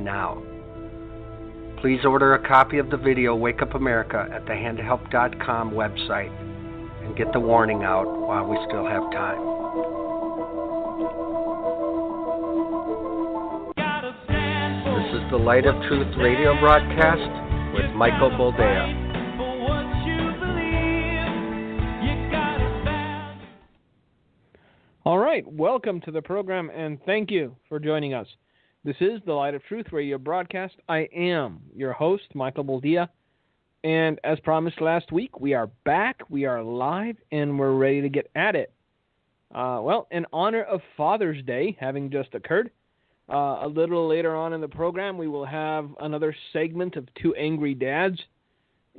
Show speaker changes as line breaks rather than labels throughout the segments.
now. Please order a copy of the video Wake Up America at the handhelp.com website and get the warning out while we still have time. This is the Light of Truth radio broadcast with Michael Boldea.
All right, welcome to the program, and thank you for joining us. This is the Light of Truth radio broadcast. I am your host, Michael Boldea, and as promised last week, we are back, we are live, and we're ready to get at it. In honor of Father's Day having just occurred, a little later on in the program, we will have another segment of Two Angry Dads,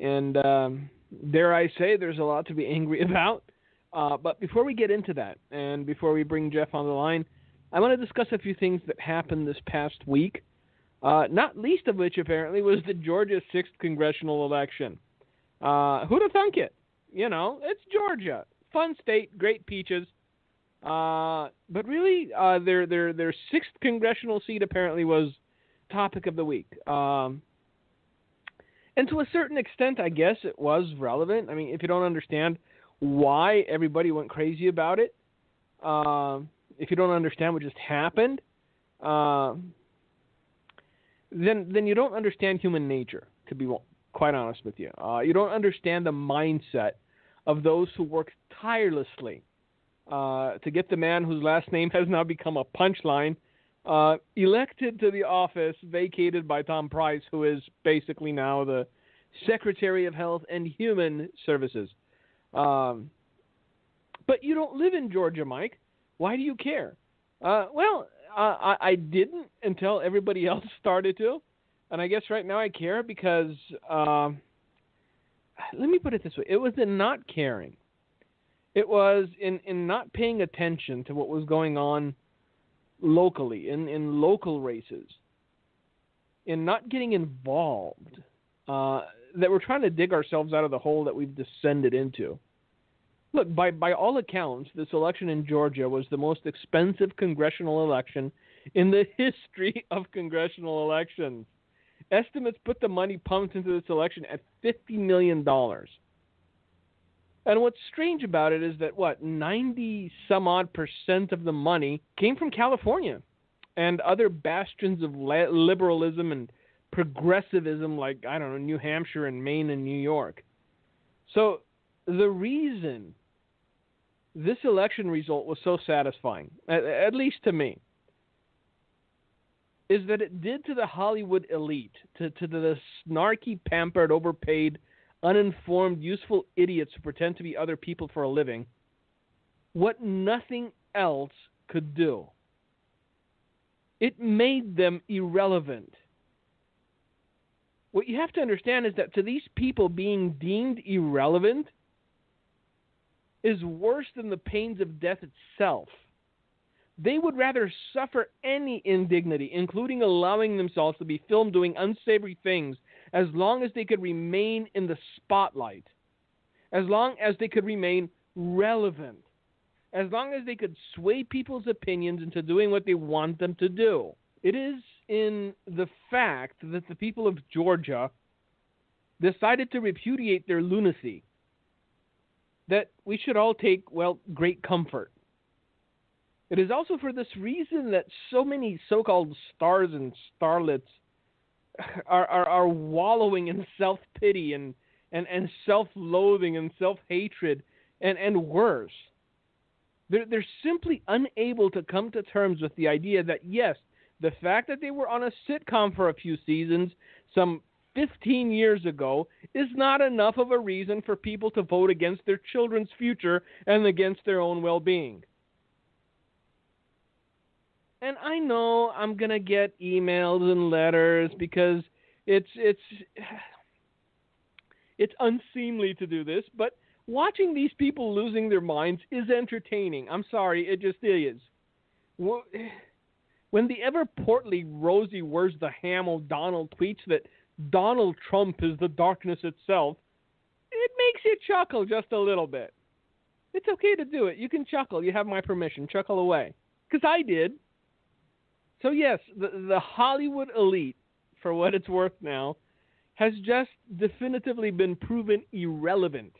and dare I say, there's a lot to be angry about. But before we get into that, and before we bring Jeff on the line, I want to discuss a few things that happened this past week, not least of which, apparently, was the Georgia 6th congressional election. Who'd have thunk it? You know, it's Georgia. Fun state, great peaches. But really, their 6th congressional seat apparently was topic of the week. And to a certain extent, I guess it was relevant. I mean, if you don't understand why everybody went crazy about it, if you don't understand what just happened, then you don't understand human nature, to be quite honest with you. You don't understand the mindset of those who work tirelessly to get the man whose last name has now become a punchline elected to the office vacated by Tom Price, who is basically now the Secretary of Health and Human Services. But you don't live in Georgia, Mike. Why do you care? I didn't until everybody else started to. And I guess right now I care because, let me put it this way. It was in not caring. It was in not paying attention to what was going on locally, in local races, in not getting involved, that we're trying to dig ourselves out of the hole that we've descended into. Look, by all accounts, this election in Georgia was the most expensive congressional election in the history of congressional elections. Estimates put the money pumped into this election at $50 million. And what's strange about it is that, 90-some-odd% of the money came from California and other bastions of liberalism and progressivism like, New Hampshire and Maine and New York. So the reason this election result was so satisfying, at least to me, is that it did to the Hollywood elite, to the snarky, pampered, overpaid, uninformed, useful idiots who pretend to be other people for a living, what nothing else could do. It made them irrelevant. What you have to understand is that to these people, being deemed irrelevant is worse than the pains of death itself. They would rather suffer any indignity, including allowing themselves to be filmed doing unsavory things, as long as they could remain in the spotlight, as long as they could remain relevant, as long as they could sway people's opinions into doing what they want them to do. It is in the fact that the people of Georgia decided to repudiate their lunacy that we should all take, great comfort. It is also for this reason that so many so-called stars and starlets are wallowing in self-pity and self-loathing and self-hatred and worse. They're simply unable to come to terms with the idea that, yes, the fact that they were on a sitcom for a few seasons, some 15 years ago, is not enough of a reason for people to vote against their children's future and against their own well-being. And I know I'm going to get emails and letters because it's unseemly to do this, but watching these people losing their minds is entertaining. I'm sorry, it just is. When the ever-portly Rosie Where's the Ham O'Donnell tweets that Donald Trump is the darkness itself, it makes you chuckle just a little bit. It's okay to do it. You can chuckle. You have my permission. Chuckle away. Because I did. So yes, the Hollywood elite, for what it's worth now, has just definitively been proven irrelevant.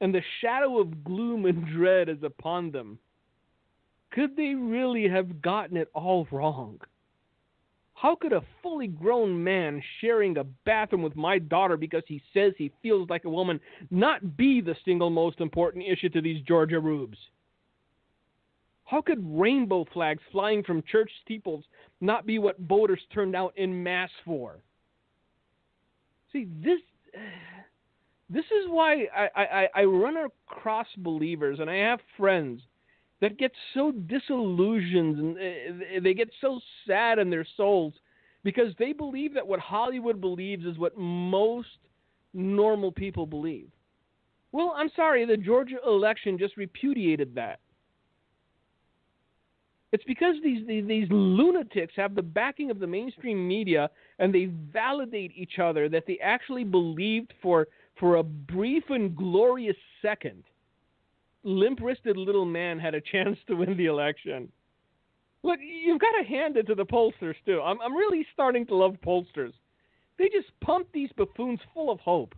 And the shadow of gloom and dread is upon them. Could they really have gotten it all wrong? How could a fully grown man sharing a bathroom with my daughter because he says he feels like a woman not be the single most important issue to these Georgia rubes? How could rainbow flags flying from church steeples not be what voters turned out en masse for? See, this is why I run across believers, and I have friends that get so disillusioned and they get so sad in their souls because they believe that what Hollywood believes is what most normal people believe. Well, I'm sorry, the Georgia election just repudiated that. It's because these lunatics have the backing of the mainstream media and they validate each other that they actually believed for a brief and glorious second limp-wristed little man had a chance to win the election. Look, you've got to hand it to the pollsters, too. I'm really starting to love pollsters. They just pump these buffoons full of hope.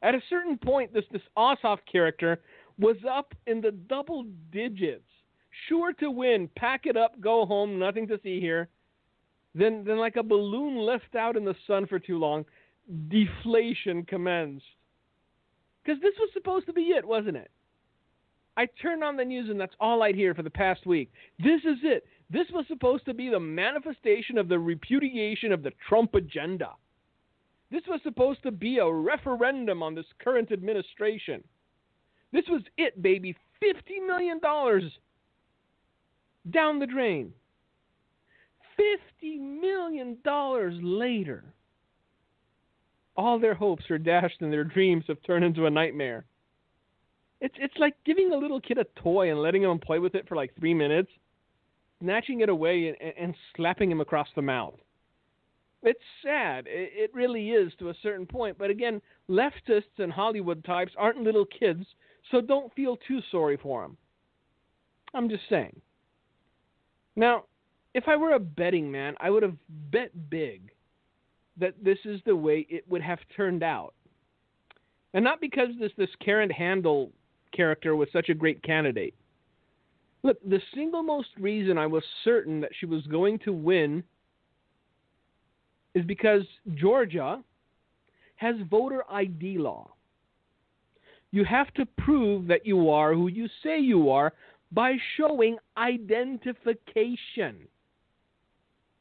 At a certain point, this Ossoff character was up in the double digits, sure to win, pack it up, go home, nothing to see here. Then like a balloon left out in the sun for too long, deflation commenced. Because this was supposed to be it, wasn't it? I turned on the news and that's all I'd hear for the past week. This is it. This was supposed to be the manifestation of the repudiation of the Trump agenda. This was supposed to be a referendum on this current administration. This was it, baby. $50 million down the drain. $50 million later. All their hopes are dashed and their dreams have turned into a nightmare. It's like giving a little kid a toy and letting him play with it for like 3 minutes, snatching it away and slapping him across the mouth. It's sad. It really is to a certain point. But again, leftists and Hollywood types aren't little kids, so don't feel too sorry for them. I'm just saying. Now, if I were a betting man, I would have bet big that this is the way it would have turned out. And not because this Karen Handel character was such a great candidate. Look, the single most reason I was certain that she was going to win is because Georgia has voter ID law. You have to prove that you are who you say you are by showing identification.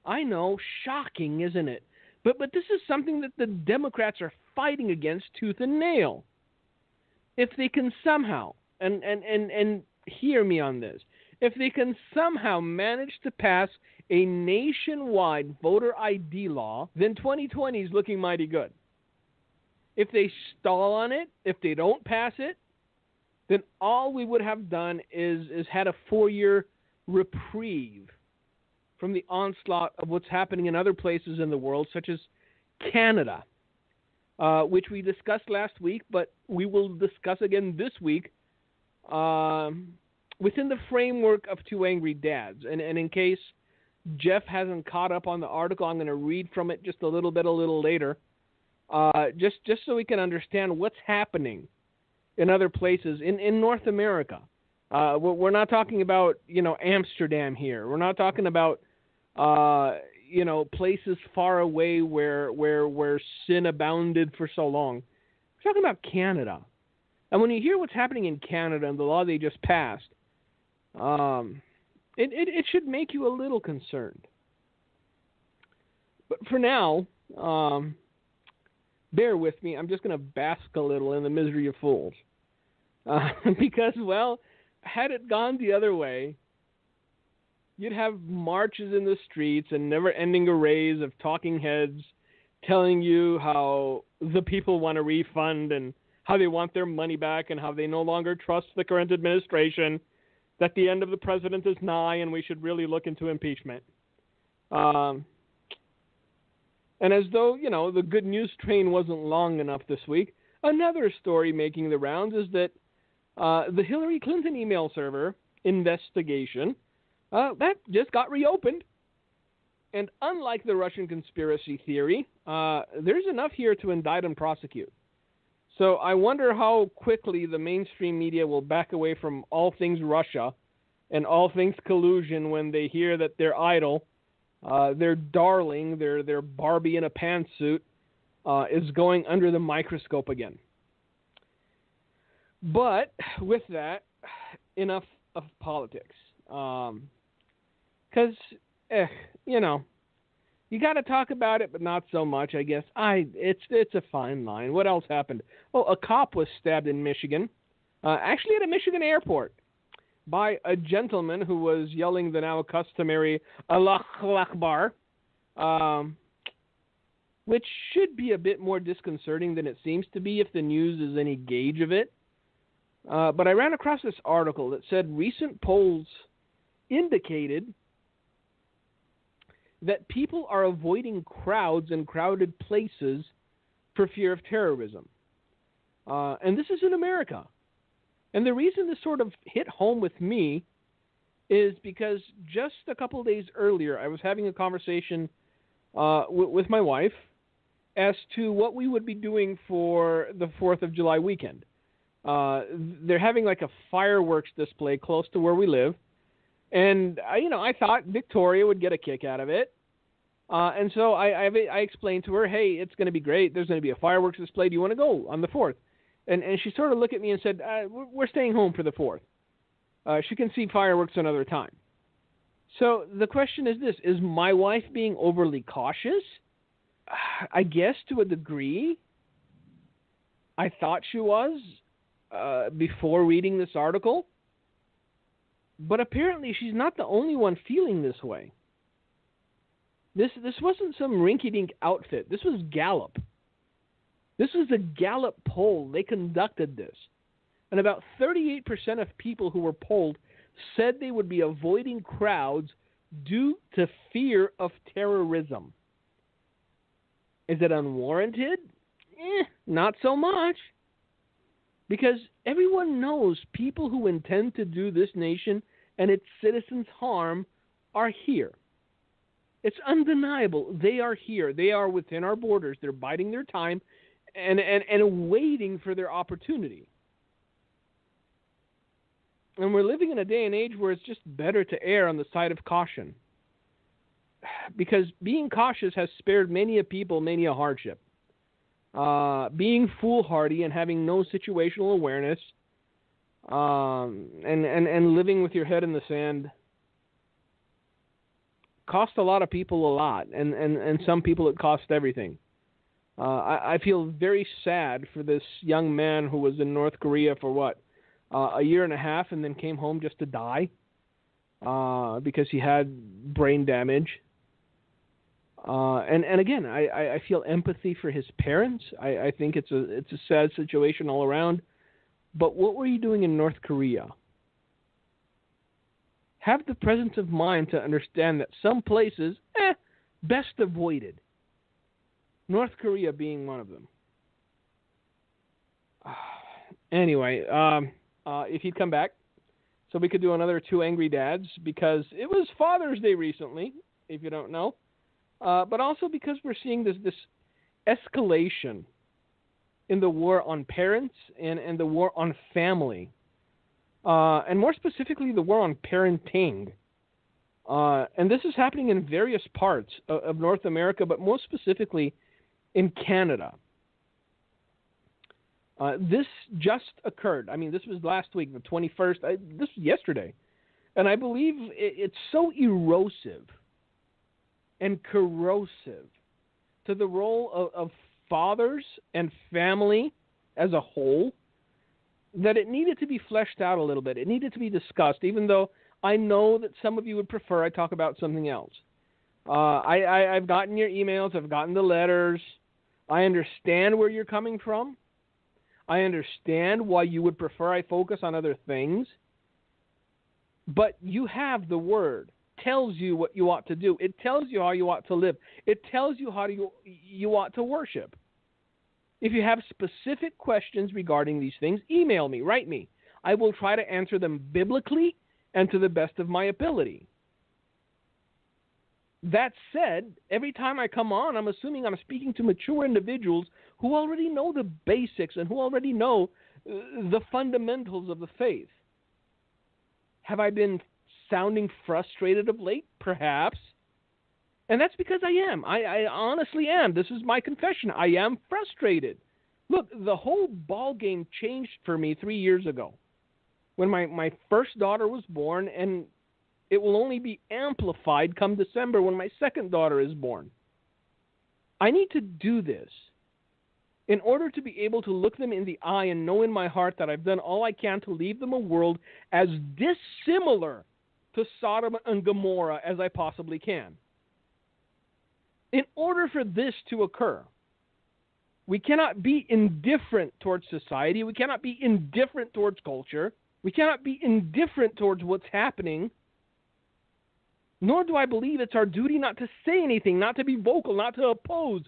I know, shocking, isn't it? But this is something that the Democrats are fighting against tooth and nail. If they can somehow, and hear me on this, if they can somehow manage to pass a nationwide voter ID law, then 2020 is looking mighty good. If they stall on it, if they don't pass it, then all we would have done is had a 4-year reprieve from the onslaught of what's happening in other places in the world, such as Canada, which we discussed last week, but we will discuss again this week within the framework of Two Angry Dads. And in case Jeff hasn't caught up on the article, I'm going to read from it just a little later, just so we can understand what's happening in other places in North America. We're not talking about, Amsterdam here. We're not talking about, places far away where sin abounded for so long. We're talking about Canada. And when you hear what's happening in Canada and the law they just passed, it should make you a little concerned. But for now, bear with me. I'm just going to bask a little in the misery of fools. Because, well, had it gone the other way, you'd have marches in the streets and never-ending arrays of talking heads telling you how the people want a refund and how they want their money back and how they no longer trust the current administration, that the end of the president is nigh and we should really look into impeachment. And as though, the good news train wasn't long enough this week, another story making the rounds is that the Hillary Clinton email server investigation That just got reopened. And unlike the Russian conspiracy theory, there's enough here to indict and prosecute. So I wonder how quickly the mainstream media will back away from all things Russia and all things collusion when they hear that their idol, their darling, their Barbie in a pantsuit, is going under the microscope again. But with that, enough of politics. Because, you got to talk about it, but not so much, I guess. It's a fine line. What else happened? Oh, a cop was stabbed in Michigan, actually at a Michigan airport, by a gentleman who was yelling the now customary Allah Akbar, which should be a bit more disconcerting than it seems to be if the news is any gauge of it. But I ran across this article that said recent polls indicated that people are avoiding crowds and crowded places for fear of terrorism. And this is in America. And the reason this sort of hit home with me is because just a couple of days earlier, I was having a conversation with my wife as to what we would be doing for the 4th of July weekend. They're having like a fireworks display close to where we live. And, I thought Victoria would get a kick out of it. And so I explained to her, hey, it's going to be great. There's going to be a fireworks display. Do you want to go on the 4th? And she sort of looked at me and said, we're staying home for the 4th. She can see fireworks another time. So the question is this. Is my wife being overly cautious? I guess to a degree. I thought she was before reading this article. But apparently she's not the only one feeling this way. This wasn't some rinky-dink outfit. This was Gallup. This was a Gallup poll. They conducted this. And about 38% of people who were polled said they would be avoiding crowds due to fear of terrorism. Is it unwarranted? Not so much. Because everyone knows people who intend to do this nation and its citizens harm are here. It's undeniable. They are here. They are within our borders. They're biding their time and waiting for their opportunity. And we're living in a day and age where it's just better to err on the side of caution. Because being cautious has spared many a people many a hardship. Being foolhardy and having no situational awareness, and living with your head in the sand cost a lot of people a lot, and some people it cost everything. I feel very sad for this young man who was in North Korea for a year and a half and then came home just to die because he had brain damage. And again, I feel empathy for his parents. I think it's a sad situation all around. But what were you doing in North Korea? Have the presence of mind to understand that some places, best avoided. North Korea being one of them. Anyway, if he'd come back, so we could do another Two Angry Dads, because it was Father's Day recently, if you don't know. But also because we're seeing this escalation in the war on parents and the war on family. And more specifically, the war on parenting. And this is happening in various parts of North America, but most specifically in Canada. This just occurred. I mean, this was last week, the 21st. This was yesterday. And I believe it's so erosive and corrosive to the role of fathers and family as a whole that it needed to be fleshed out a little bit. It needed to be discussed, even though I know that some of you would prefer I talk about something else. I've gotten your emails. I've gotten the letters. I understand where you're coming from. I understand why you would prefer I focus on other things. But you have the word. Tells you what you ought to do. It tells you how you ought to live. It tells you how you ought to worship. If you have specific questions regarding these things, email me, write me. I will try to answer them biblically and to the best of my ability. That said, every time I come on, I'm assuming I'm speaking to mature individuals who already know the basics and who already know the fundamentals of the faith. Have I been sounding frustrated of late? Perhaps. And that's because I am. I honestly am. This is my confession. I am frustrated. Look, the whole ball game changed for me 3 years ago when my first daughter was born, and it will only be amplified come December when my second daughter is born. I need to do this in order to be able to look them in the eye and know in my heart that I've done all I can to leave them a world as dissimilar to Sodom and Gomorrah as I possibly can. In order for this to occur, we cannot be indifferent towards society. We cannot be indifferent towards culture. We cannot be indifferent towards what's happening. Nor do I believe it's our duty not to say anything, not to be vocal, not to oppose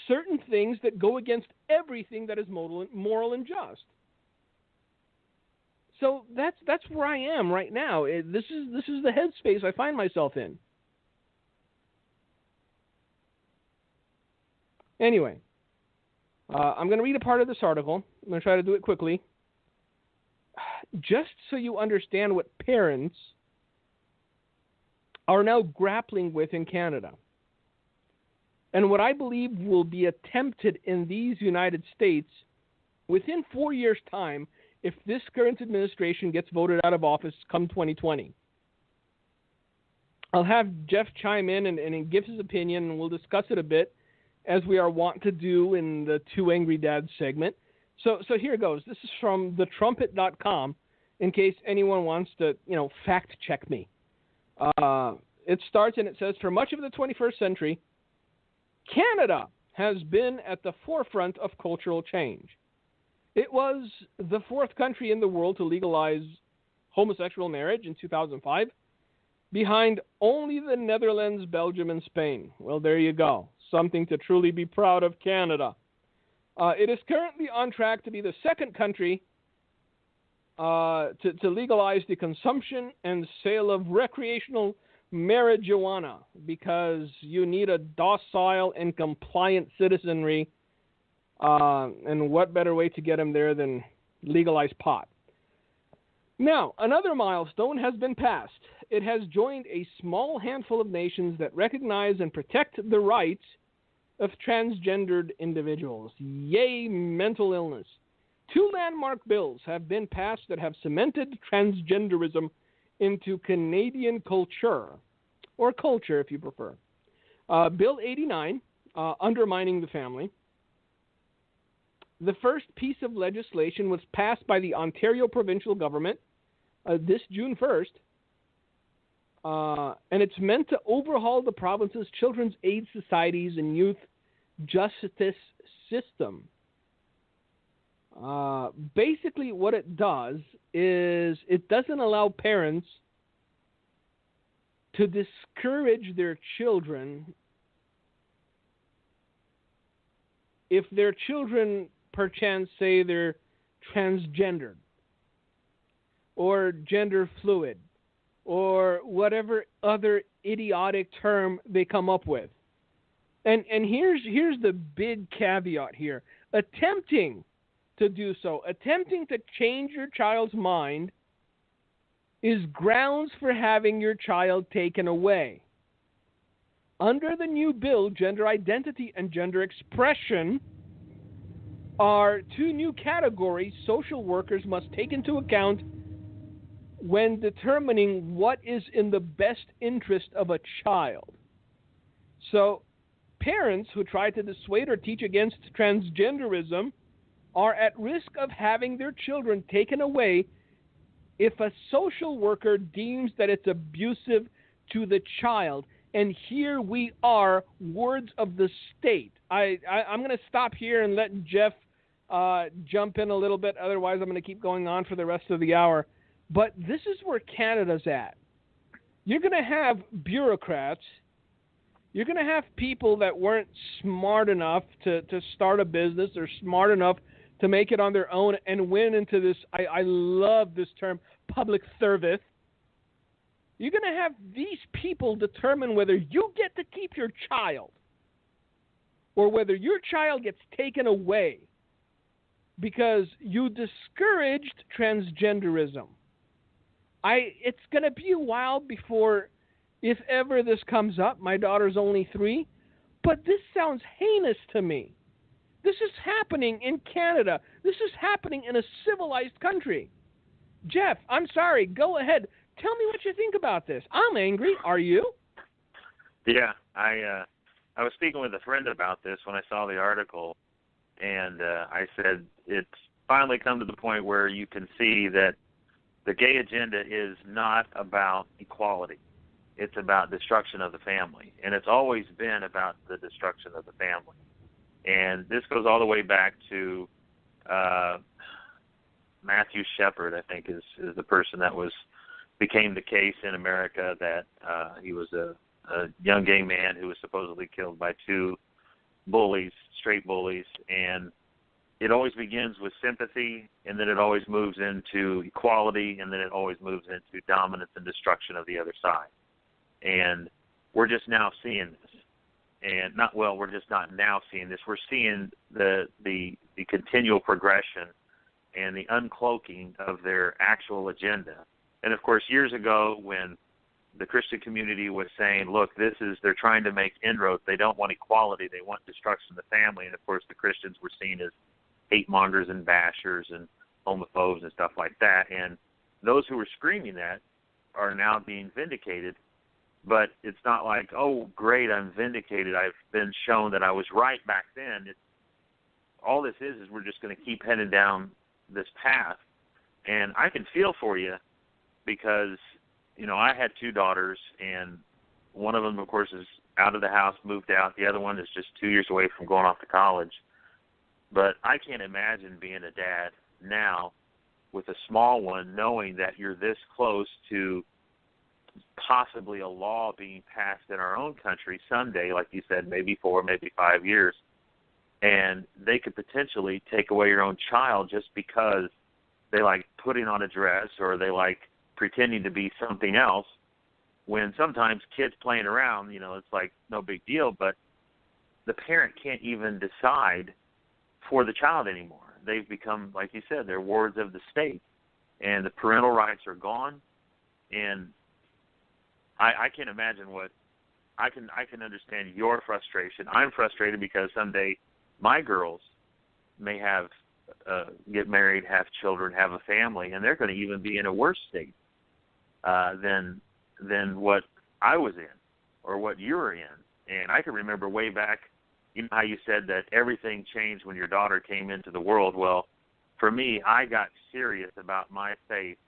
certain things that go against everything that is moral and just. So that's where I am right now. This is the headspace I find myself in. Anyway, I'm going to read a part of this article. I'm going to try to do it quickly. Just so you understand what parents are now grappling with in Canada, and what I believe will be attempted in these United States within 4 years' time if this current administration gets voted out of office come 2020. I'll have Jeff chime in and give his opinion, and we'll discuss it a bit, as we are wont to do in the Two Angry Dads segment. So here goes. This is from thetrumpet.com, in case anyone wants to, fact check me. It starts and it says, for much of the 21st century, Canada has been at the forefront of cultural change. It was the fourth country in the world to legalize homosexual marriage in 2005, behind only the Netherlands, Belgium, and Spain. Well, there you go. Something to truly be proud of, Canada. It is currently on track to be the second country to legalize the consumption and sale of recreational marijuana, because you need a docile and compliant citizenry, and what better way to get them there than legalize pot. Now, another milestone has been passed. It has joined a small handful of nations that recognize and protect the rights of transgendered individuals. Yay, mental illness. 2 landmark bills have been passed that have cemented transgenderism into Canadian culture, or culture if you prefer. Bill 89, undermining the family. The first piece of legislation was passed by the Ontario provincial government this June 1st, and it's meant to overhaul the province's children's aid societies and youth justice system. Basically, what it does is it doesn't allow parents to discourage their children if their children, perchance, say they're transgendered or gender fluid or whatever other idiotic term they come up with. And here's the big caveat here. Attempting to do so, attempting to change your child's mind, is grounds for having your child taken away. Under the new bill, gender identity and gender expression are 2 new categories social workers must take into account when determining what is in the best interest of a child. So, parents who try to dissuade or teach against transgenderism are at risk of having their children taken away if a social worker deems that it's abusive to the child. And here we are, words of the state. I'm going to stop here and let Jeff jump in a little bit. Otherwise, I'm going to keep going on for the rest of the hour. But this is where Canada's at. You're going to have bureaucrats. You're going to have people that weren't smart enough to start a business or smart enough to make it on their own and win into this, I love this term, public service. You're going to have these people determine whether you get to keep your child or whether your child gets taken away because you discouraged transgenderism. It's going to be a while before, if ever this comes up. My daughter's only 3, but this sounds heinous to me. This is happening in Canada. This is happening in a civilized country. Jeff, I'm sorry. Go ahead. Tell me what you think about this. I'm angry. Are you?
Yeah, I was speaking with a friend about this when I saw the article, and I said it's finally come to the point where you can see that the gay agenda is not about equality. It's about destruction of the family, and it's always been about the destruction of the family. And this goes all the way back to Matthew Shepard, I think, is the person that became the case in America that he was a young gay man who was supposedly killed by 2 bullies, straight bullies, and it always begins with sympathy, and then it always moves into equality, and then it always moves into dominance and destruction of the other side. And we're just now seeing this. And we're just not now seeing this. We're seeing the continual progression and the uncloaking of their actual agenda. And of course, years ago, when the Christian community was saying, look, they're trying to make inroads. They don't want equality. They want destruction of the family. And of course, the Christians were seen as hate mongers and bashers and homophobes and stuff like that. And those who were screaming that are now being vindicated. But it's not like, oh, great, I'm vindicated. I've been shown that I was right back then. All this is we're just going to keep heading down this path. And I can feel for you because, I had 2 daughters, and one of them, of course, is out of the house, moved out. The other one is just 2 years away from going off to college. But I can't imagine being a dad now with a small one, knowing that you're this close to possibly a law being passed in our own country someday, like you said, maybe 4, maybe 5 years, and they could potentially take away your own child just because they like putting on a dress or they like pretending to be something else, when sometimes kids playing around, it's like no big deal, but the parent can't even decide for the child anymore. They've become, like you said, they're wards of the state, and the parental rights are gone. And I can't imagine what I can understand your frustration. I'm frustrated because someday my girls may have get married, have children, have a family, and they're going to even be in a worse state than what I was in or what you were in. And I can remember way back, how you said that everything changed when your daughter came into the world. Well, for me, I got serious about my faith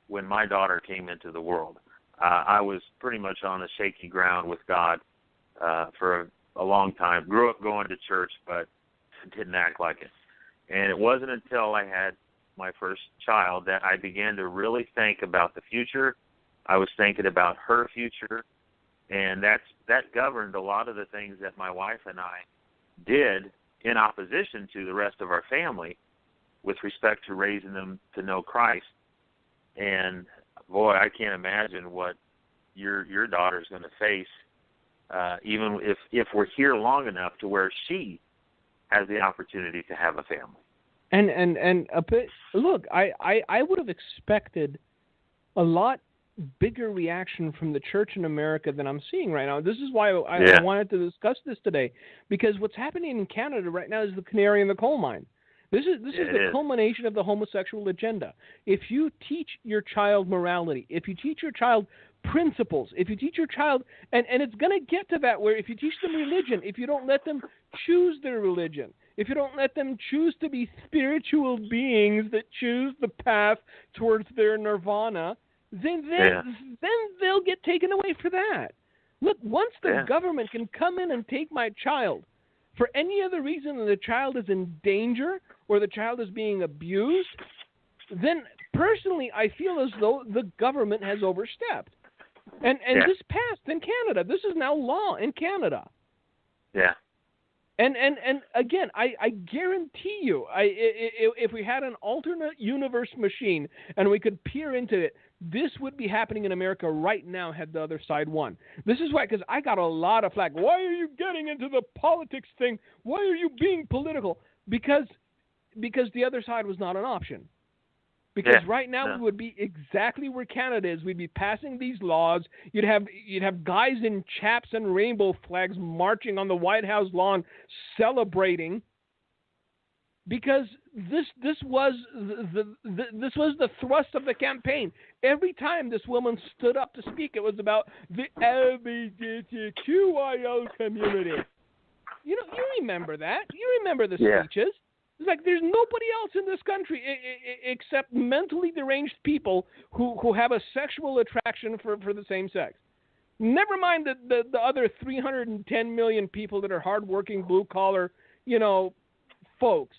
when my daughter came into the world. I was pretty much on a shaky ground with God for a long time. Grew up going to church, but didn't act like it. And it wasn't until I had my first child that I began to really think about the future. I was thinking about her future, and that governed a lot of the things that my wife and I did in opposition to the rest of our family with respect to raising them to know Christ. And boy, I can't imagine what your daughter's going to face, even if we're here long enough to where she has the opportunity to have a family.
And a bit, look, I would have expected a lot bigger reaction from the church in America than I'm seeing right now. This is why I wanted to discuss this today, because what's happening in Canada right now is the canary in the coal mine. This is the culmination of the homosexual agenda. If you teach your child morality, if you teach your child principles, if you teach your child, and it's going to get to that where if you teach them religion, if you don't let them choose their religion, if you don't let them choose to be spiritual beings that choose the path towards their nirvana, then they'll get taken away for that. Look, once the government can come in and take my child for any other reason than the child is in danger or the child is being abused, then personally I feel as though the government has overstepped. And this passed in Canada. This is now law in Canada.
Yeah.
And again, I guarantee you, if we had an alternate universe machine and we could peer into it, This would be happening in America right now had the other side won. This is why, because I got a lot of flack. Why are you getting into the politics thing? Why are you being political? Because the other side was not an option. Because right now we would be exactly where Canada is. We'd be passing these laws. You'd have guys in chaps and rainbow flags marching on the White House lawn, celebrating. Because this was the thrust of the campaign. Every time this woman stood up to speak, it was about the LGBTQIO community. You remember that. You remember the speeches. It's like there's nobody else in this country except mentally deranged people who have a sexual attraction for the same sex. Never mind the other 310 million people that are hardworking, blue-collar, folks.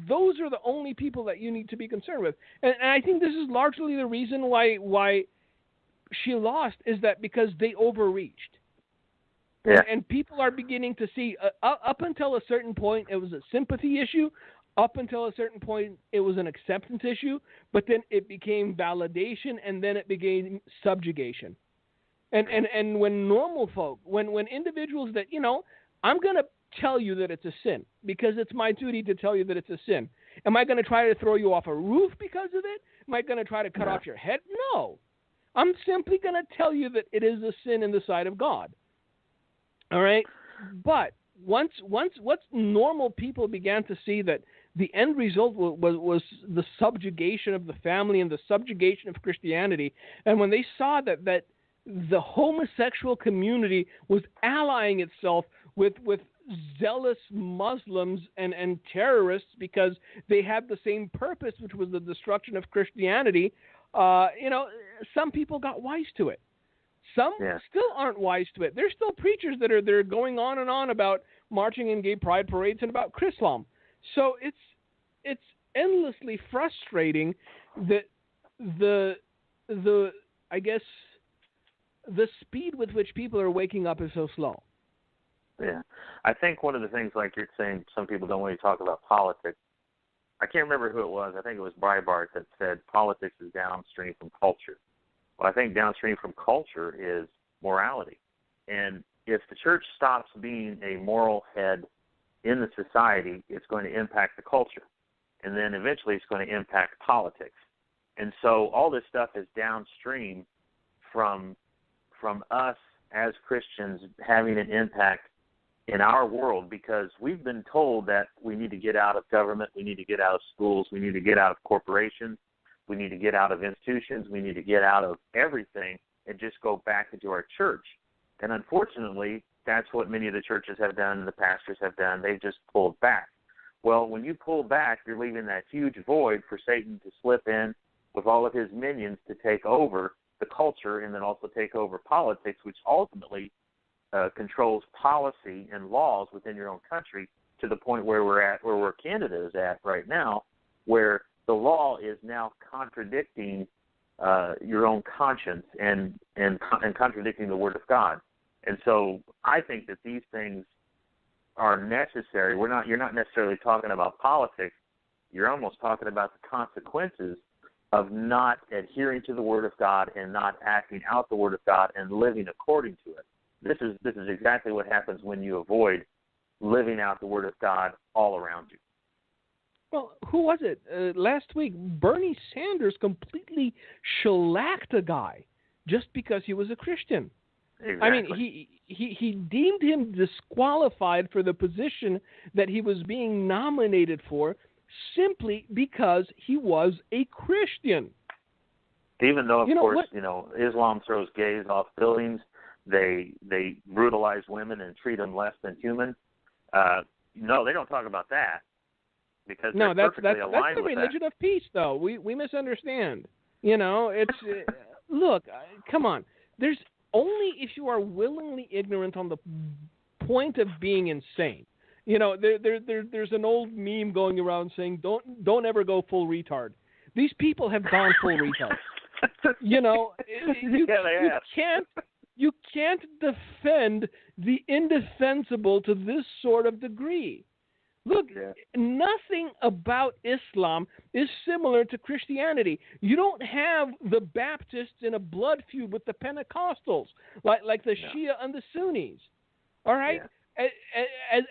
Those are the only people that you need to be concerned with. And I think this is largely the reason why she lost, is that because they overreached. Yeah. And people are beginning to see, up until a certain point, it was a sympathy issue. Up until a certain point, it was an acceptance issue. But then it became validation, and then it became subjugation. And when normal folk, when individuals that, I'm going to tell you that it's a sin because it's my duty to tell you that it's a sin. Am I going to try to throw you off a roof because of it? Am I going to try to cut off your head? No. I'm simply going to tell you that it is a sin in the sight of God. All right? But once normal people began to see that the end result was the subjugation of the family and the subjugation of Christianity, and when they saw that the homosexual community was allying itself with zealous Muslims and terrorists because they had the same purpose, which was the destruction of Christianity, some people got wise to it. Some still aren't wise to it. There's still preachers that are going on and on about marching in gay pride parades and about Chrislam. So it's endlessly frustrating that the I guess the speed with which people are waking up is so slow.
Yeah. I think one of the things, like you're saying, some people don't want to talk about politics. I can't remember who it was. I think it was Breitbart that said politics is downstream from culture. Well, I think downstream from culture is morality. And if the church stops being a moral head in the society, it's going to impact the culture. And then eventually it's going to impact politics. And so all this stuff is downstream from us as Christians having an impact in our world, because we've been told that we need to get out of government, we need to get out of schools, we need to get out of corporations, we need to get out of institutions, we need to get out of everything and just go back into our church. And unfortunately, that's what many of the churches have done and the pastors have done. They've just pulled back. Well, when you pull back, you're leaving that huge void for Satan to slip in with all of his minions to take over the culture and then also take over politics, which ultimately controls policy and laws within your own country, to the point where where Canada is at right now, where the law is now contradicting your own conscience and contradicting the Word of God. And so I think that these things are necessary. You're not necessarily talking about politics. You're almost talking about the consequences of not adhering to the Word of God and not acting out the Word of God and living according to it. This is exactly what happens when you avoid living out the Word of God all around you.
Well, who was it? Last week, Bernie Sanders completely shellacked a guy just because he was a Christian.
Exactly.
I mean, he deemed him disqualified for the position that he was being nominated for simply because he was a Christian.
Even though, of course, Islam throws gays off buildings, they brutalize women and treat them less than human. No, they don't talk about that because they're perfectly aligned with that.
That's the religion of peace, though. We misunderstand. It's look, come on. There's only if you are willingly ignorant on the point of being insane. There's an old meme going around saying, don't ever go full retard. These people have gone full retard. You can't defend the indefensible to this sort of degree. Look, nothing about Islam is similar to Christianity. You don't have the Baptists in a blood feud with the Pentecostals, like the Shia and the Sunnis. All right? Yeah.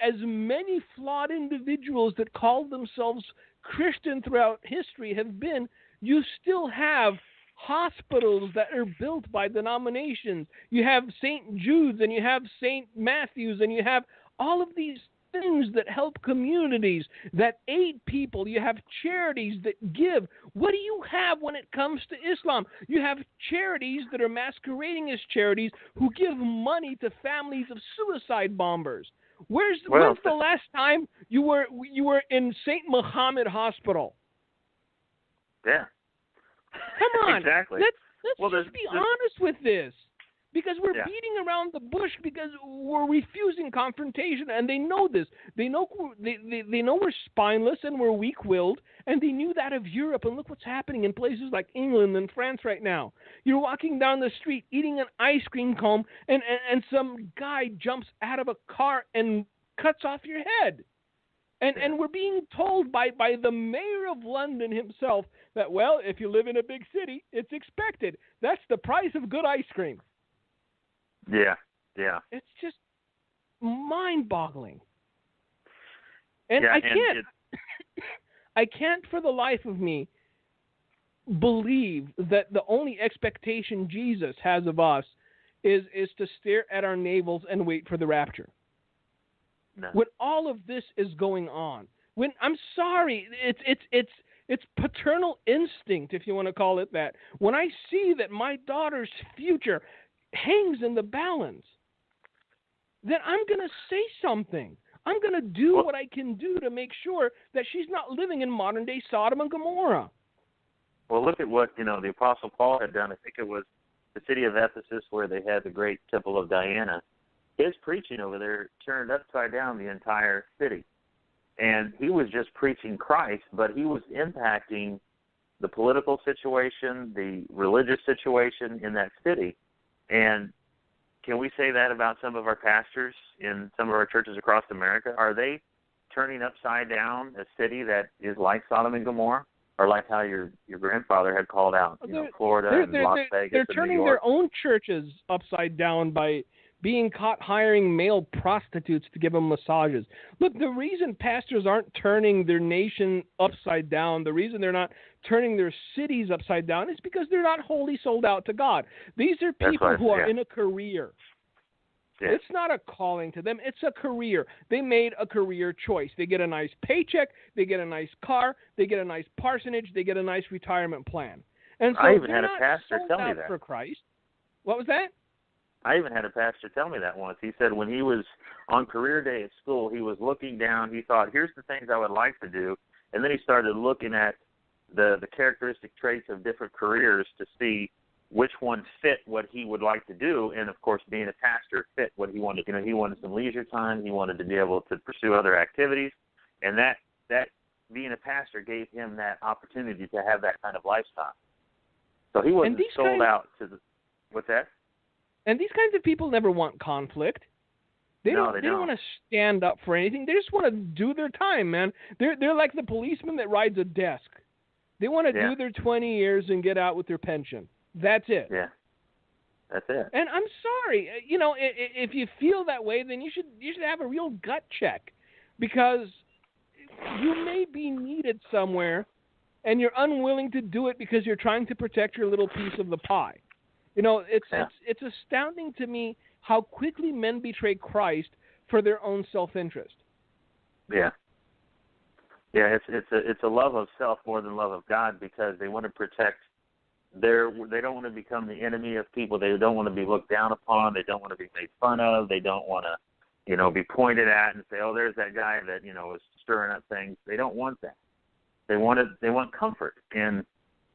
As many flawed individuals that call themselves Christian throughout history have been, you still have hospitals that are built by denominations. You have St. Jude's and you have St. Matthew's and you have all of these things that help communities, that aid people. You have charities that give. What do you have when it comes to Islam? You have charities that are masquerading as charities who give money to families of suicide bombers. When's the last time you were in St. Muhammad Hospital?
Yeah.
Come on.
Exactly.
Let's just be honest with this. Because we're beating around the bush because we're refusing confrontation, and they know this. They know we're spineless and we're weak-willed, and they knew that of Europe. And look what's happening in places like England and France right now. You're walking down the street eating an ice cream cone, and some guy jumps out of a car and cuts off your head. And we're being told by the mayor of London himself that, well, if you live in a big city, it's expected. That's the price of good ice cream.
Yeah.
It's just mind-boggling. And I can't for the life of me believe that the only expectation Jesus has of us is to stare at our navels and wait for the rapture. No. When all of this is going on, I'm sorry, it's paternal instinct, if you want to call it that. When I see that my daughter's future hangs in the balance, then I'm going to say something. I'm going to do what I can do to make sure that she's not living in modern-day Sodom and Gomorrah.
Well, look at what, the Apostle Paul had done. I think it was the city of Ephesus where they had the great temple of Diana. His preaching over there turned upside down the entire city. And he was just preaching Christ, but he was impacting the political situation, the religious situation in that city. And can we say that about some of our pastors in some of our churches across America? Are they turning upside down a city that is like Sodom and Gomorrah, or like how your grandfather had called out, Florida and Las Vegas?
They're turning their own churches upside down by being caught hiring male prostitutes to give them massages. Look, the reason pastors aren't turning their nation upside down, the reason they're not turning their cities upside down is because they're not wholly sold out to God. These are people who are in a career. Yeah. It's not a calling to them. It's a career. They made a career choice. They get a nice paycheck. They get a nice car. They get a nice parsonage. They get a nice retirement plan. And so
I even had a pastor tell me that.
For Christ. What was that?
I even had a pastor tell me that once. He said when he was on career day at school, he was looking down. He thought, here's the things I would like to do. And then he started looking at the characteristic traits of different careers to see which one fit what he would like to do. And, of course, being a pastor fit what he wanted. He wanted some leisure time. He wanted to be able to pursue other activities. And that being a pastor gave him that opportunity to have that kind of lifestyle. So he wasn't sold out to the – what's that?
And these kinds of people never want conflict. They don't want to stand up for anything. They just want to do their time, man. They're like the policeman that rides a desk. They want to do their 20 years and get out with their pension. That's it.
Yeah, that's it.
And I'm sorry, if you feel that way, then you should have a real gut check, because you may be needed somewhere, and you're unwilling to do it because you're trying to protect your little piece of the pie. It's astounding to me how quickly men betray Christ for their own self-interest.
Yeah. Yeah, it's a love of self more than love of God, because they want to protect they don't want to become the enemy of people. They don't want to be looked down upon. They don't want to be made fun of. They don't want to, be pointed at and say, oh, there's that guy that, is stirring up things. They don't want that. They want comfort. And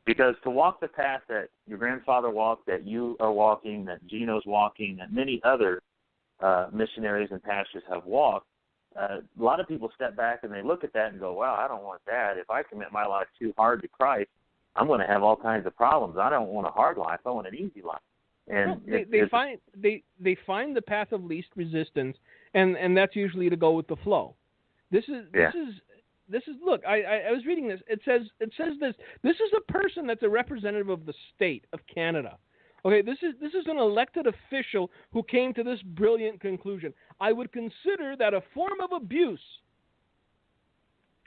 because to walk the path that your grandfather walked, that you are walking, that Gino's walking, that many other missionaries and pastors have walked, a lot of people step back and they look at that and go, wow, I don't want that. If I commit my life too hard to Christ, I'm going to have all kinds of problems. I don't want a hard life. I want an easy life. And
they find the path of least resistance, and that's usually to go with the flow. This is look, I was reading this. It says this. This is a person that's a representative of the state of Canada. Okay, this is an elected official who came to this brilliant conclusion. I would consider that a form of abuse.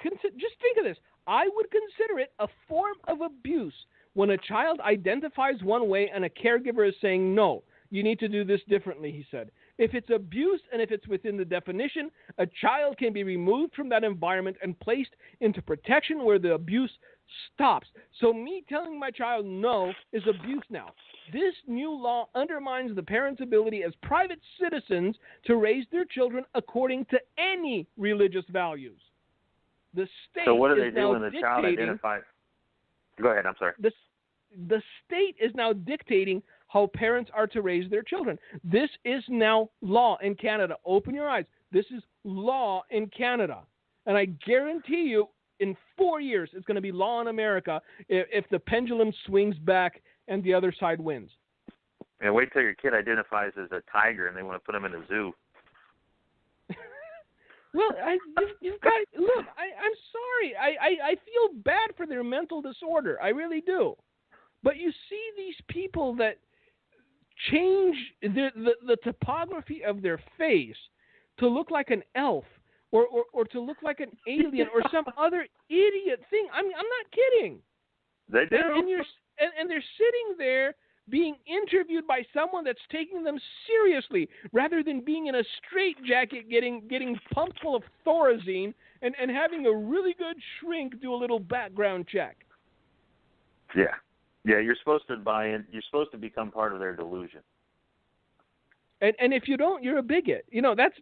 Just think of this. I would consider it a form of abuse when a child identifies one way and a caregiver is saying, no, you need to do this differently, he said. If it's abuse and if it's within the definition, a child can be removed from that environment and placed into protection where the abuse stops. So me telling my child no is abuse now. This new law undermines the parents' ability as private citizens to raise their children according to any religious values. The state
so what do they
is
do
now
when the child identifies? Go ahead, I'm sorry.
The state is now dictating how parents are to raise their children. This is now law in Canada. Open your eyes. This is law in Canada. And I guarantee you, in 4 years, it's going to be law in America if the pendulum swings back and the other side wins.
And wait till your kid identifies as a tiger and they want to put him in a zoo.
Well, you've got look. I'm sorry. I feel bad for their mental disorder. I really do. But you see these people that change the topography of their face to look like an elf or to look like an alien or some other idiot thing. I'm not kidding.
They do.
And they're sitting there being interviewed by someone that's taking them seriously rather than being in a straitjacket getting pumped full of Thorazine and having a really good shrink do a little background check.
Yeah. Yeah, you're supposed to buy in. You're supposed to become part of their delusion.
And if you don't, you're a bigot. You know, that's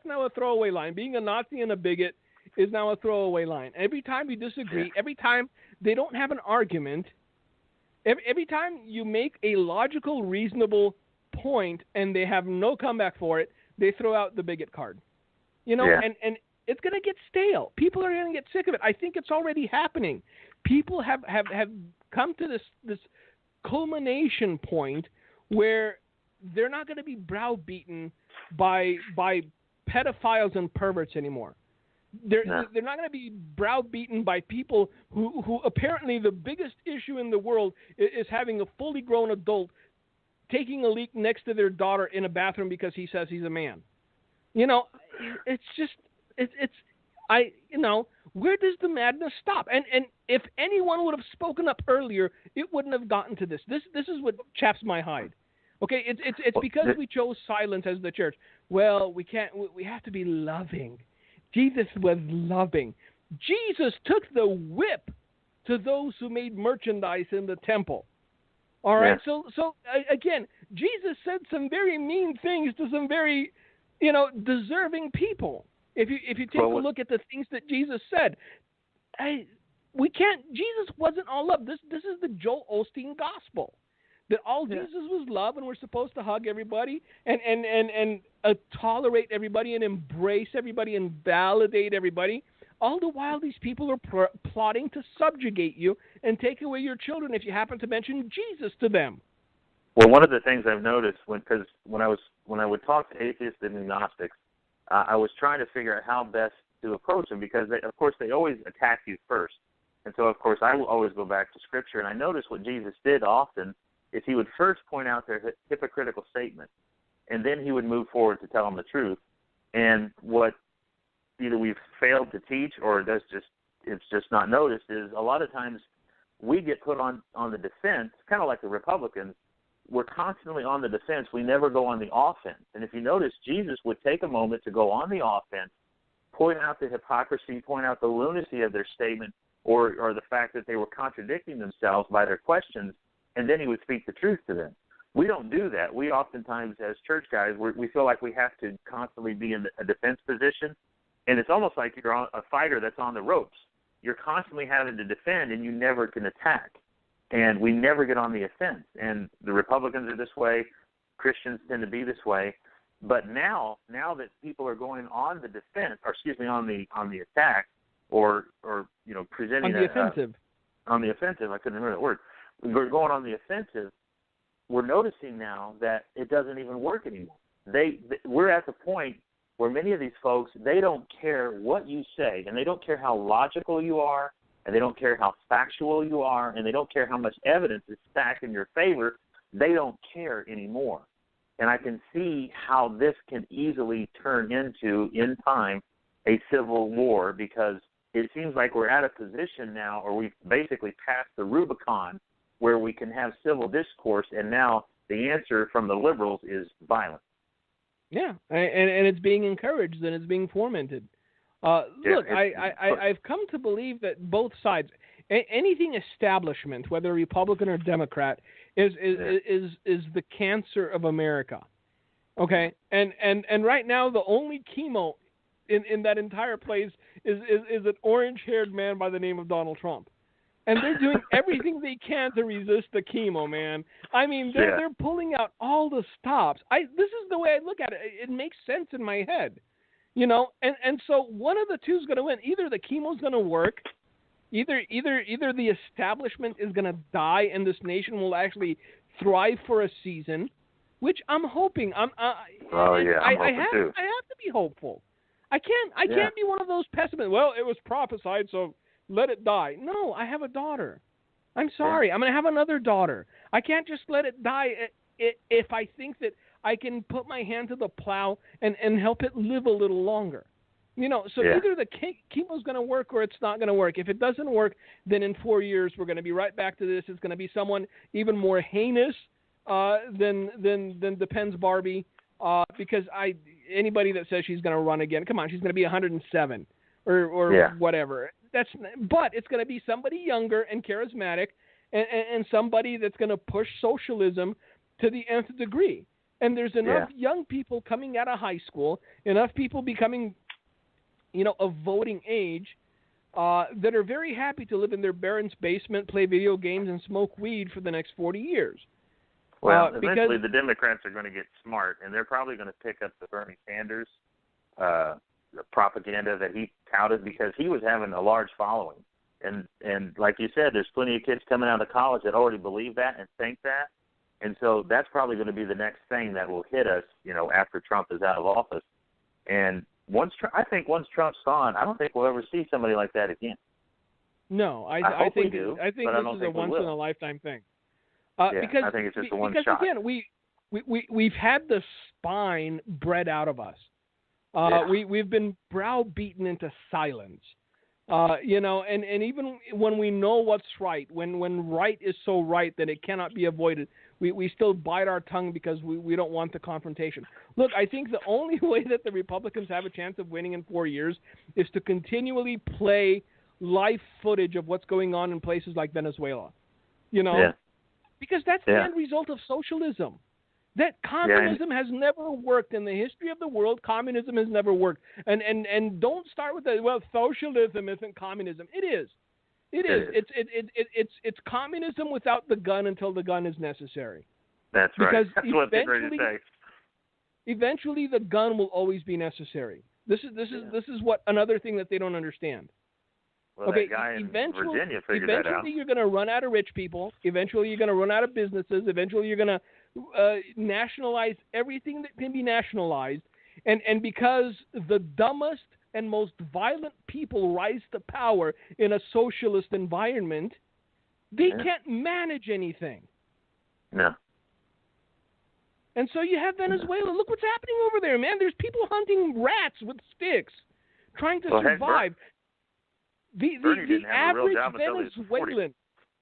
now a throwaway line. Being a Nazi and a bigot is now a throwaway line. Every time you disagree, every time they don't have an argument, every time you make a logical, reasonable point and they have no comeback for it, they throw out the bigot card. You know, and it's going to get stale. People are going to get sick of it. I think it's already happening. People have come to this culmination point where they're not going to be browbeaten by pedophiles and perverts anymore. They're not going to be browbeaten by people who apparently the biggest issue in the world is having a fully grown adult taking a leak next to their daughter in a bathroom because he says he's a man. You know, it's just where does the madness stop? And if anyone would have spoken up earlier, it wouldn't have gotten to this. This is what chaps my hide. Okay, it's because we chose silence as the church. Well, we can't. We have to be loving. Jesus was loving. Jesus took the whip to those who made merchandise in the temple. All right. Yeah. So again, Jesus said some very mean things to some very, deserving people. If you take a look at the things that Jesus said, we can't. Jesus wasn't all love. This is the Joel Osteen gospel. That all Jesus was love, and we're supposed to hug everybody and tolerate everybody and embrace everybody and validate everybody. All the while, these people are plotting to subjugate you and take away your children if you happen to mention Jesus to them.
Well, one of the things I've noticed when I would talk to atheists and agnostics, I was trying to figure out how best to approach them because, of course, they always attack you first. And so, of course, I will always go back to Scripture. And I noticed what Jesus did often is he would first point out their hypocritical statement, and then he would move forward to tell them the truth. And what either we've failed to teach or it's just not noticed is a lot of times we get put on the defense, kind of like the Republicans. We're constantly on the defense. We never go on the offense. And if you notice, Jesus would take a moment to go on the offense, point out the hypocrisy, point out the lunacy of their statement or the fact that they were contradicting themselves by their questions, and then he would speak the truth to them. We don't do that. We oftentimes, as church guys, we feel like we have to constantly be in a defense position, and it's almost like you're a fighter that's on the ropes. You're constantly having to defend, and you never can attack. And we never get on the offense. And the Republicans are this way. Christians tend to be this way. But now that people are going on the defense, on the attack, or presenting
on the offensive.
On the offensive, I couldn't remember that word. We're going on the offensive. We're noticing now that it doesn't even work anymore. We're at the point where many of these folks, they don't care what you say, and they don't care how logical you are, and they don't care how factual you are, and they don't care how much evidence is stacked in your favor. They don't care anymore. And I can see how this can easily turn into, in time, a civil war, because it seems like we're at a position now, or we've basically passed the Rubicon, where we can have civil discourse, and now the answer from the liberals is violence.
Yeah, and it's being encouraged and it's being fomented. Look, I've come to believe that both sides, anything establishment, whether Republican or Democrat, is the cancer of America. Okay, and right now the only chemo in that entire place is an orange-haired man by the name of Donald Trump. And they're doing everything they can to resist the chemo, man. I mean, they're pulling out all the stops. This is the way I look at it. It makes sense in my head, you know. And so one of the two is going to win. Either the chemo's going to work, either the establishment is going to die, and this nation will actually thrive for a season, which I'm hoping. I'm hoping too. I have to be hopeful. I can't be one of those pessimists. Well, it was prophesied, so let it die. No, I have a daughter. I'm sorry. I'm going to have another daughter. I can't just let it die if I think that I can put my hand to the plow and help it live a little longer. You know, so either the chemo's going to work or it's not going to work. If it doesn't work, then in 4 years we're going to be right back to this. It's going to be someone even more heinous than the Penn's Barbie, because anybody that says she's going to run again, come on, she's going to be 107 or whatever. But it's going to be somebody younger and charismatic, and somebody that's going to push socialism to the nth degree. And there's enough young people coming out of high school, enough people becoming, you know, of voting age, that are very happy to live in their parents' basement, play video games, and smoke weed for the next 40 years.
Well, eventually the Democrats are going to get smart, and they're probably going to pick up the Bernie Sanders the propaganda that he touted, because he was having a large following. And like you said, there's plenty of kids coming out of college that already believe that and think that. And so that's probably going to be the next thing that will hit us, you know, after Trump is out of office. And I think once Trump's gone, I don't think we'll ever see somebody like that again.
No, I think this is a once in a lifetime thing. Because
I think it's just a one shot.
Because again, we've had the spine bred out of us. We've been browbeaten into silence. You know, and even when we know what's right, when right is so right that it cannot be avoided, we still bite our tongue because we don't want the confrontation. Look, I think the only way that the Republicans have a chance of winning in 4 years is to continually play live footage of what's going on in places like Venezuela. You know, because that's the end result of socialism. That communism has never worked in the history of the world. Communism has never worked. And don't start with socialism isn't communism. It is. It is. It's communism without the gun until the gun is necessary.
That's right.
Because
that's what they're going to say.
Eventually, the gun will always be necessary. This is what another thing that they don't understand.
Well, that guy in Virginia figured that out.
Eventually, you're going to run out of rich people. Eventually, you're going to run out of businesses. Eventually, you're going to nationalize everything that can be nationalized. And because the dumbest and most violent people rise to power in a socialist environment, they can't manage anything.
No.
And so you have Venezuela. Look what's happening over there, man. There's people hunting rats with sticks, trying to survive. The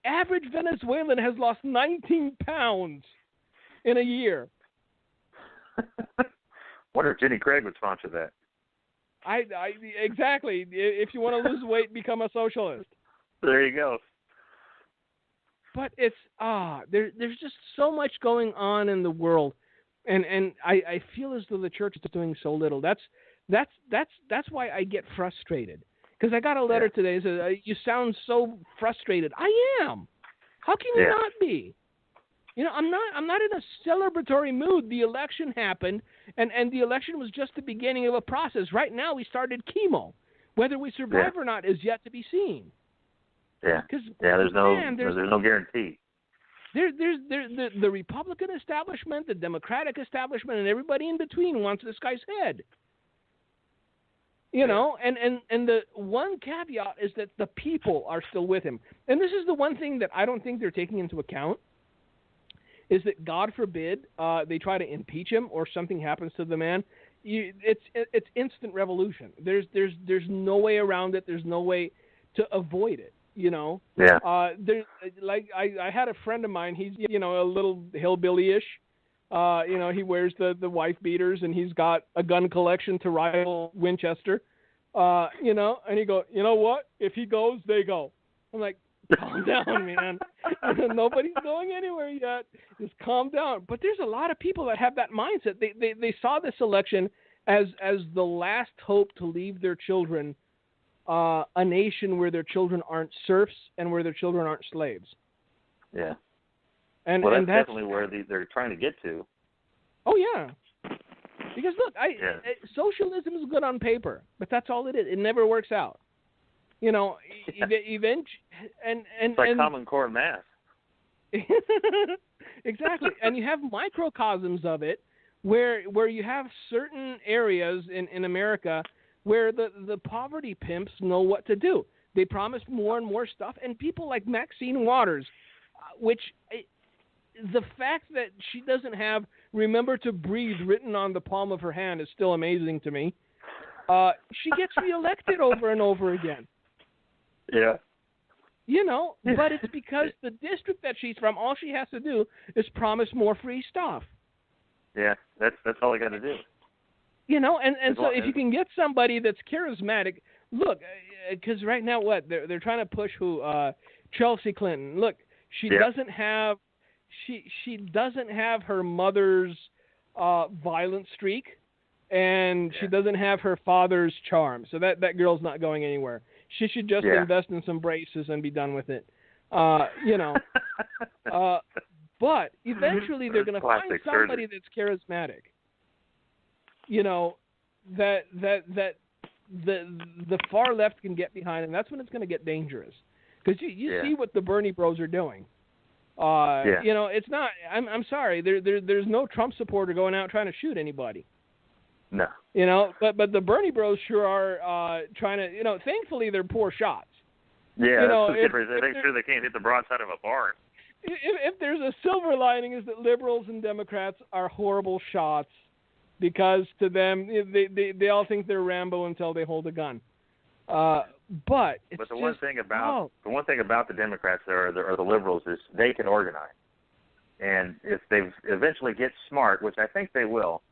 average Venezuelan has lost 19 pounds in a year.
Wonder if Jenny Craig would sponsor that.
Exactly. If you want to lose weight, become a socialist.
There you go.
But it's there's just so much going on in the world, and I feel as though the church is doing so little. That's why I get frustrated. Because I got a letter today that says, you sound so frustrated. I am. How can you not be? You know, I'm not in a celebratory mood. The election happened, and the election was just the beginning of a process. Right now, we started chemo. Whether we survive or not is yet to be seen.
Yeah. There's no guarantee.
There's the Republican establishment, the Democratic establishment, and everybody in between wants this guy's head. You know, and the one caveat is that the people are still with him. And this is the one thing that I don't think they're taking into account, is that God forbid they try to impeach him or something happens to the man. It's instant revolution. There's no way around it. There's no way to avoid it. You know.
Yeah.
There's like I had a friend of mine. He's a little hillbilly-ish. He wears the wife beaters and he's got a gun collection to rival Winchester. And he goes, you know what? If he goes, they go. I'm like, calm down, man. Nobody's going anywhere yet. Just calm down. But there's a lot of people that have that mindset. They saw this election as the last hope to leave their children a nation where their children aren't serfs and where their children aren't slaves.
Yeah.
And
that's
that's
definitely where they're trying to get to.
Oh yeah, because look, socialism is good on paper, but that's all it is. It never works out. You know,
it's like Common Core math.
Exactly, and you have microcosms of it, where you have certain areas in America where the poverty pimps know what to do. They promise more and more stuff, and people like Maxine Waters, which. The fact that she doesn't have "Remember to Breathe" written on the palm of her hand is still amazing to me. She gets reelected over and over again.
Yeah.
You know, but it's because the district that she's from, all she has to do is promise more free stuff.
Yeah, that's all I got to do.
You know, and so if you can get somebody that's charismatic, look, because right now they're trying to push Chelsea Clinton. Look, she doesn't have. She doesn't have her mother's violent streak, and she doesn't have her father's charm. So that girl's not going anywhere. She should just invest in some braces and be done with it. But eventually they're going to find somebody that's charismatic. You know, that the far left can get behind, and that's when it's going to get dangerous. Because you see what the Bernie Bros are doing. You know, it's not. I'm sorry. There's no Trump supporter going out trying to shoot anybody.
No.
You know, but the Bernie Bros sure are trying to. You know, thankfully they're poor shots.
Yeah,
you know,
they're sure they can't hit the broadside of a barn.
If there's a silver lining, is that liberals and Democrats are horrible shots, because to them they all think they're Rambo until they hold a gun. But the
one thing about the Democrats or the liberals is they can organize, and if they eventually get smart, which I think they will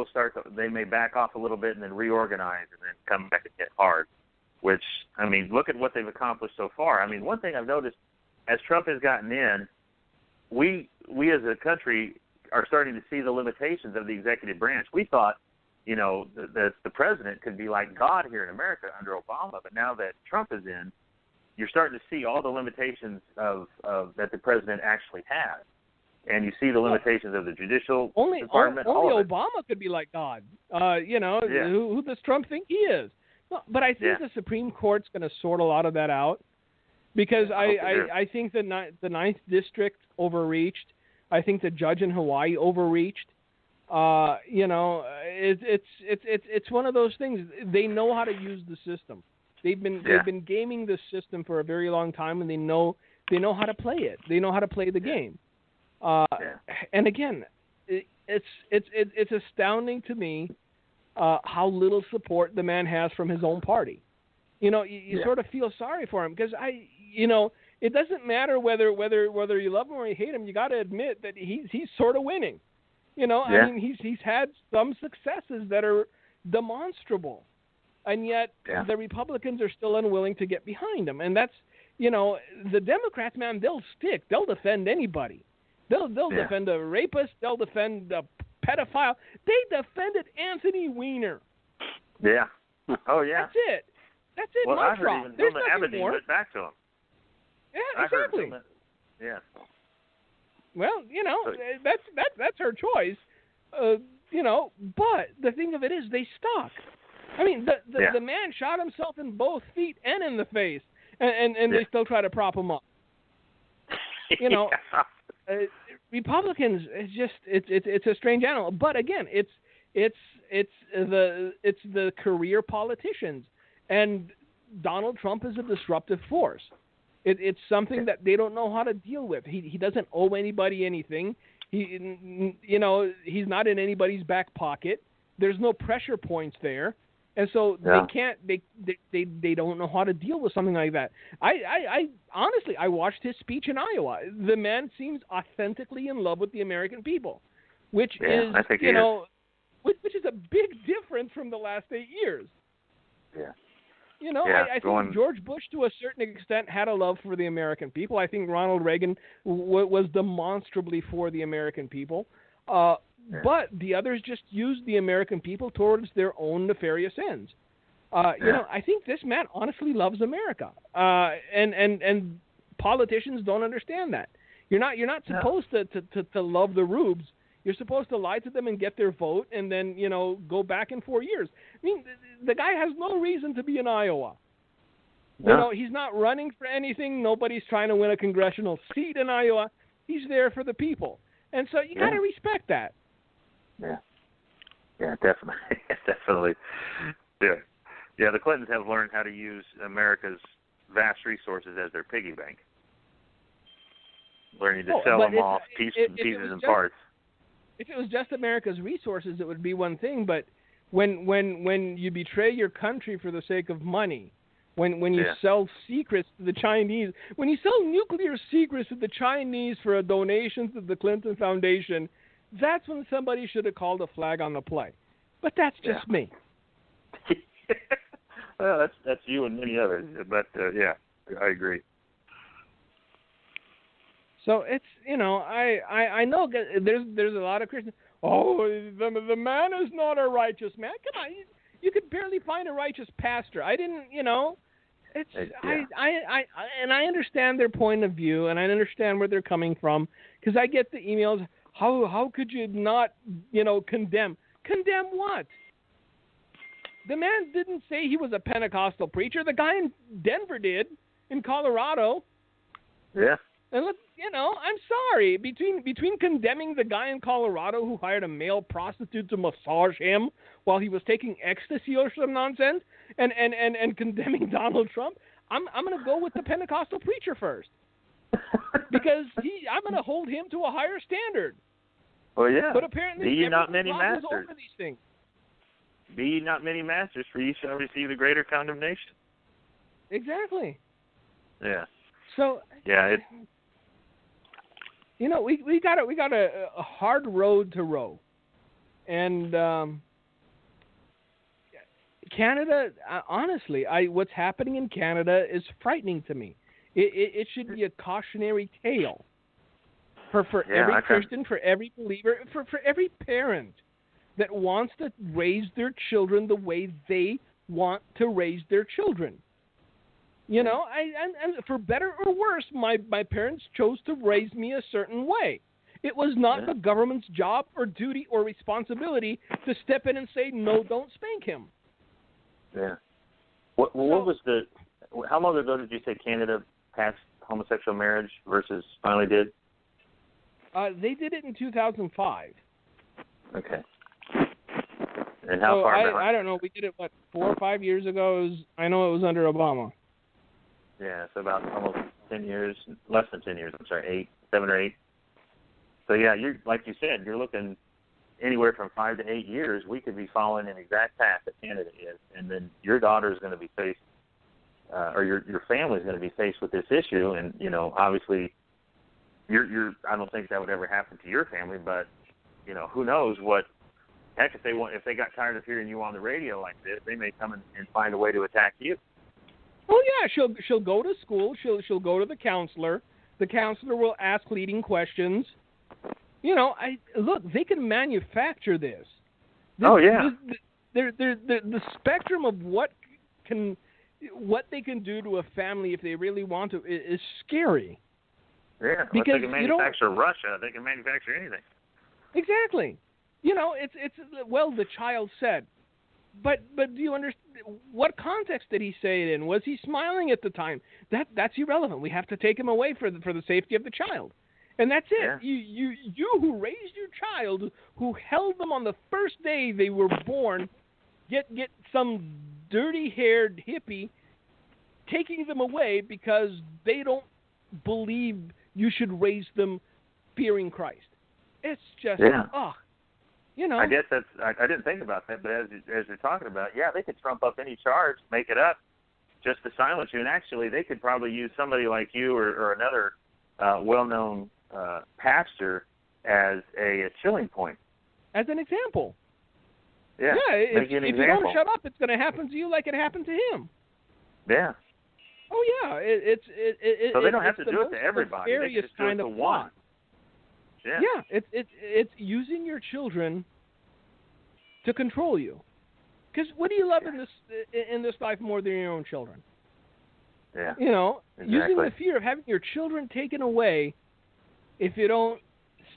start. They may back off a little bit and then reorganize and then come back and hit hard. Which, I mean, look at what they've accomplished so far. I mean, one thing I've noticed as Trump has gotten in, we as a country are starting to see the limitations of the executive branch. We thought, you know, that the president could be like God here in America under Obama, but now that Trump is in, you're starting to see all the limitations of that the president actually has, and you see the limitations of the judicial department.
Only Obama could be like God. You know, who does Trump think he is? Well, but I think the Supreme Court's going to sort a lot of that out, because I think the 9th District overreached. I think the judge in Hawaii overreached. You know, it's one of those things. They know how to use the system. They've been gaming the system for a very long time, and they know how to play it. They know how to play the game. And again, it's astounding to me how little support the man has from his own party. You know, you sort of feel sorry for him, because it doesn't matter whether you love him or you hate him. You got to admit that he's sort of winning. You know, I mean, he's had some successes that are demonstrable, and yet the Republicans are still unwilling to get behind him. And that's, you know, the Democrats, man, they'll defend anybody. They'll defend a rapist. They'll defend a pedophile. They defended Anthony Weiner.
Yeah. Oh, yeah.
That's it.
Well, I heard
drop.
even
There's
Vilma
nothing
Abedin
more.
went back to him.
Yeah, exactly. Well, you know, that's her choice. You know, but the thing of it is, they stuck. I mean, the man shot himself in both feet and in the face, and they still try to prop him up. You know, Republicans, it's a strange animal. But again, it's it's the career politicians, and Donald Trump is a disruptive force. It's something that they don't know how to deal with. He doesn't owe anybody anything. He's not in anybody's back pocket. There's no pressure points there, and so they can't. They don't know how to deal with something like that. I honestly, I watched his speech in Iowa. The man seems authentically in love with the American people, which is which is a big difference from the last 8 years.
Yeah.
I think George Bush, to a certain extent, had a love for the American people. I think Ronald Reagan was demonstrably for the American people. But the others just used the American people towards their own nefarious ends. I think this man honestly loves America. And politicians don't understand that. You're not supposed to love the rubes. You're supposed to lie to them and get their vote, and then go back in 4 years. I mean, the guy has no reason to be in Iowa.
No.
He's not running for anything. Nobody's trying to win a congressional seat in Iowa. He's there for the people, and so you got to respect that.
Yeah. Yeah, definitely, definitely. Yeah. The Clintons have learned how to use America's vast resources as their piggy bank, learning to sell them off pieces and parts.
If it was just America's resources, it would be one thing. But when you betray your country for the sake of money, when you sell secrets to the Chinese, when you sell nuclear secrets to the Chinese for a donation to the Clinton Foundation, that's when somebody should have called a flag on the play. But that's just me.
Well, that's you and many others. But I agree.
So it's I know there's a lot of Christians. Oh, the man is not a righteous man. Come on, you could barely find a righteous pastor. I didn't, It's I understand their point of view, and I understand where they're coming from, because I get the emails. How could you not condemn? Condemn what? The man didn't say he was a Pentecostal preacher. The guy in Denver did, in Colorado.
Yeah.
And look, I'm sorry. Between condemning the guy in Colorado who hired a male prostitute to massage him while he was taking ecstasy or some nonsense, and condemning Donald Trump, I'm going to go with the Pentecostal preacher first, because I'm going to hold him to a higher standard.
Well, yeah.
But apparently,
be ye not many masters.
Over these things.
Be ye not many masters, for ye shall receive the greater condemnation.
Exactly.
Yeah.
So.
Yeah.
We got a hard road to row, and Canada. Honestly, what's happening in Canada is frightening to me. It should be a cautionary tale for every Christian, for every believer, for every parent that wants to raise their children the way they want to raise their children. And for better or worse, my parents chose to raise me a certain way. It was not the government's job or duty or responsibility to step in and say, no, don't spank him.
Yeah. What was how long ago did you say Canada passed homosexual marriage versus finally did?
They did it in 2005.
Okay. And how far back?
I don't know. We did it, 4 or 5 years ago? I know it was under Obama.
Yeah, so about almost 10 years, less than 10 years, 7 or 8. So, yeah, you're like you said, you're looking anywhere from 5 to 8 years. We could be following an exact path that Canada is, and then your daughter is going to be faced, or your family is going to be faced with this issue. And, obviously, I don't think that would ever happen to your family, but, who knows what. Heck, if they got tired of hearing you on the radio like this, they may come and find a way to attack you.
Oh yeah, she'll go to school. She'll go to the counselor. The counselor will ask leading questions. Look, they can manufacture this. The spectrum of what they can do to a family if they really want to is scary.
Yeah, because they can manufacture Russia, they can manufacture anything.
Exactly. It's the child said. But do you understand what context did he say it in? Was he smiling at the time? That's irrelevant. We have to take him away for the safety of the child. And that's it.
Yeah.
You who raised your child, who held them on the first day they were born, get some dirty-haired hippie taking them away because they don't believe you should raise them fearing Christ. It's just, you know.
I guess I didn't think about that, but as you're talking about, they could trump up any charge, make it up, just to silence you. And actually, they could probably use somebody like you or another well-known pastor as a chilling point.
As an example.
Yeah.
If you don't shut up, it's going to happen to you like it happened to him.
Yeah.
Oh yeah,
so they don't have to do it to everybody. They can just do it to one.
Yeah, it's using your children to control you. Because what do you love in this life more than your own children?
Yeah.
You know,
exactly.
Using the fear of having your children taken away if you don't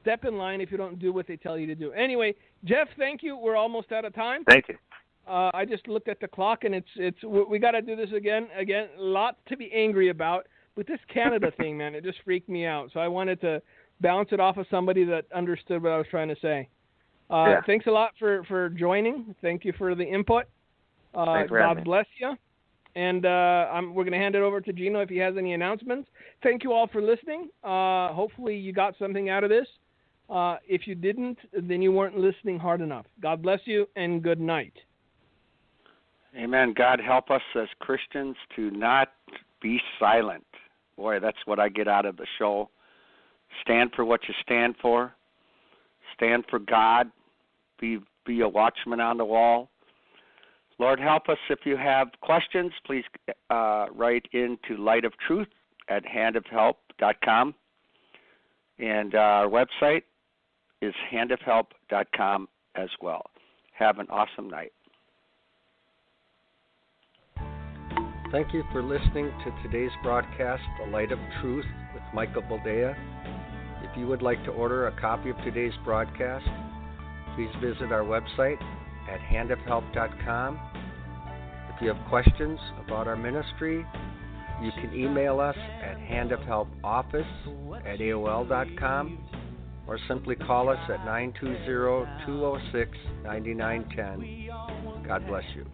step in line, if you don't do what they tell you to do. Anyway, Jeff, thank you. We're almost out of time.
Thank you.
I just looked at the clock, and we got to do this again. Again, lots to be angry about. With this Canada thing, man, it just freaked me out. So I wanted to bounce it off of somebody that understood what I was trying to say. Thanks a lot for joining. Thank you for the input. God bless you. And we're going to hand it over to Gino if he has any announcements. Thank you all for listening. Hopefully you got something out of this. If you didn't, then you weren't listening hard enough. God bless you, and good night.
Amen. God help us as Christians to not be silent. Boy, that's what I get out of the show. Stand for what you stand for. Stand for God. Be a watchman on the wall. Lord, help us. If you have questions, please write into lightoftruth@handofhelp.com. And our website is handofhelp.com as well. Have an awesome night. Thank you for listening to today's broadcast, The Light of Truth with Michael Boldea. If you would like to order a copy of today's broadcast, please visit our website at handofhelp.com. If you have questions about our ministry, you can email us at handofhelpoffice@aol.com or simply call us at 920-206-9910. God bless you.